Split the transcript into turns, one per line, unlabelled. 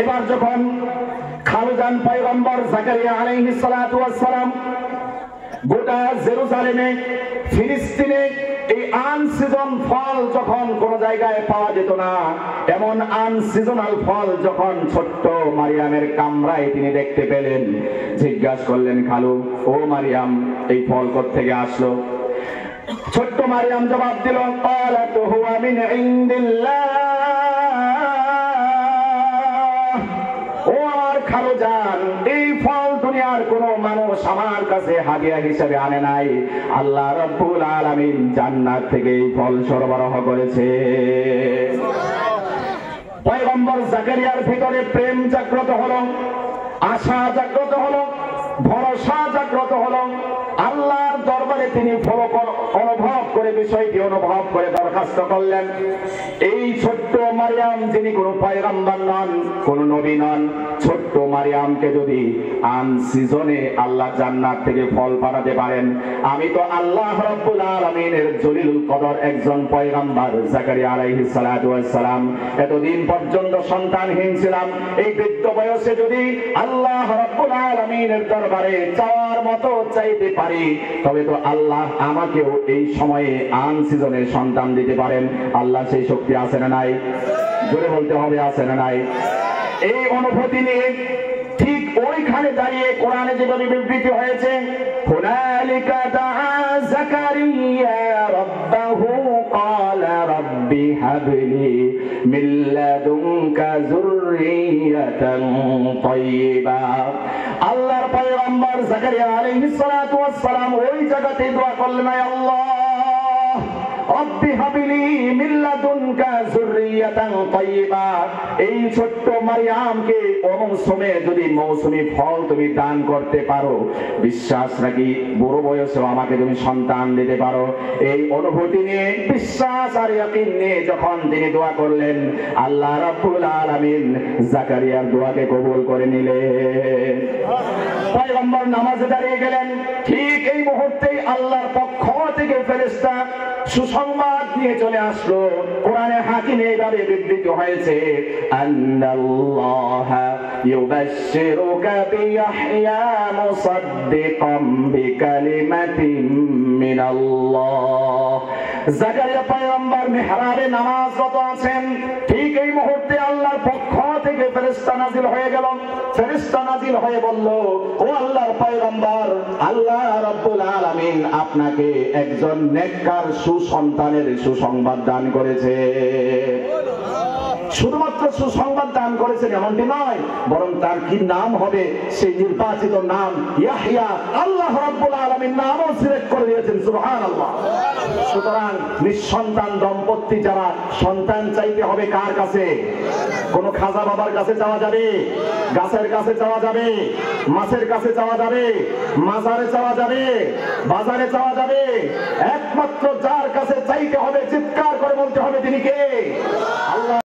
এবার যখন খালুজান পয়গম্বর জাকারিয়া আলাইহিস সালাতু ওয়াস সালাম গোটা জেরুজালেমে, ফিলিস্তিনে এই আনসিজন ফল যখন কোন জায়গায় পাওয়া যেত না, এমন আনসিজনাল ফল যখন ছোট্ট মারিয়ামের কামরায় তিনি দেখতে পেলেন, জিজ্ঞাসা করলেন, খালু ও মারিয়াম, এই ফল কোত্থেকে আসলো? ছোট্ট মারিয়াম জবাব দিল, ক্বালাতু হুয়া মিন ইনদিল্লাহ। ও আমার খালুজান, এই ফল দুনিয়ার কোন মানুষ আমার কাছে হাদিয়া হিসেবে আনে নাই, আল্লাহ রাব্বুল আলামিন জান্নাত থেকে এই ফল সরবরাহ করেছে। পয়গম্বর জাকারিয়ার ভিতরে প্রেম জাগ্রত হলো, আশা জাগ্রত হলো, ভরসা জাগ্রত হলো। আল্লাহর দরবারে তিনি অনুভব করে, বিষয়টি অনুভব করে দরখাস্ত করলেন, এই ছোট্ট মারিয়াম, যিনি কোনো পয়গম্বর নন, কোন নবী নন, ছোট্ট মারিয়ামকে যদি আনসিজনে আল্লাহ জান্নাত থেকে ফল পাঠাতে পারেন, আমি তো আল্লাহ রাব্বুল আলামিনের জলিলুল কদর একজন পয়গম্বর জাকারিয়া আলাইহিস সালাতু ওয়াস সালাম এতদিন পর্যন্ত সন্তানহীন ছিলাম, এই বৃদ্ধ বয়সে যদি আল্লাহ রাব্বুল আলামিনের দরবারে চাওয়ার মতো চাইতে পারি, তবে তো আল্লাহ আমাকেও এই সময়ে আনসিজনে সন্তান দিতে পারেন। আল্লাহ সেই শক্তি আছে না নাই? জোরে বলতে হবে, আছে না নাই? এই অনুভূতি নিয়ে ঠিক ওইখানে দাঁড়িয়ে কোরআনে যেভাবে বিবৃতি হয়েছে, হুনালিকা দাআ জাকারিয়া রাব্বাহু ক্বালা রাব্বি হাবলি মিন লাদুনকা যুররিয়াতান তাইয়্যিবা। আল্লাহর পয়গম্বর জাকারিয়া আলাইহিস সালাতু ওয়াস সালাম ওই জায়গাতে দোয়া করলেন, আল্লাহ রব্বি হাবলি মিন লাদুনকা যুররিয়াতান তাইয়্যিবা। এই ছোট্ট মারিয়ামকে মৌসুমে যদি মৌসুমী ফল তুমি দান করতে পারো, বিশ্বাস রাখি বুড়ো বয়সেও আমাকে তুমি সন্তান দিতে পারো। এই অনুভূতি নিয়ে, বিশ্বাস আর ইয়াকিন নিয়ে যখন তিনি দোয়া করলেন, আল্লাহ রাব্বুল আলামিন জাকারিয়ার দোয়াকে কবুল করে নিলেন। পয়গম্বর নামাজে দাঁড়িয়ে গেলেন, ঠিক এই মুহূর্তেই আল্লাহর পক্ষ থেকে ফেরেশতা সুসংবাদ নিয়ে চলে আসলো। কোরআনে হাকিমে এইভাবে বিবৃত হয়েছে, আন্নাল্লাহা ইউবাশশিরুকা বিয়াহইয়া মুসাদ্দিকাম বিকালিমাতিন মিনাল্লাহ। জাকারিয়া পয়গম্বর মিহরাবে নামাজরত আছেন, ঠিক এই মুহূর্তে আল্লাহর পক্ষ থেকে ফেরেশতা নাজিল হয়ে গেল। ফেরেশতা নাজিল হয়ে বলল, ও আল্লাহর পয়গম্বর, আল্লাহ রাব্বুল আলামিন আপনাকে একজন নেককার সুসন্তানের সুসংবাদ দান করেছে। শুধুমাত্র সুসংবাদ দান করেছেন এমনটি নয়, বরং তার কি নাম হবে, সেই নির্বাচিত নাম ইয়াহইয়া। আল্লাহ রাব্বুল আলামিন নামও সিলেক্ট করে দিয়েছেন, সুবহানাল্লাহ। সুতরাং নিঃসন্তান দম্পতি যারা, সন্তান চাইতে হবে কার কাছে? কোন খাজা বাবার কাছে চাওয়া যাবে? গাছের কাছে চাওয়া যাবে? মাছের কাছে চাওয়া যাবে? মাজারে চাওয়া যাবে? বাজারে চাওয়া যাবে? একমাত্র যার কাছে চাইতে হবে, চিৎকার করে বলতে হবে, তিনি কে? আল্লাহ।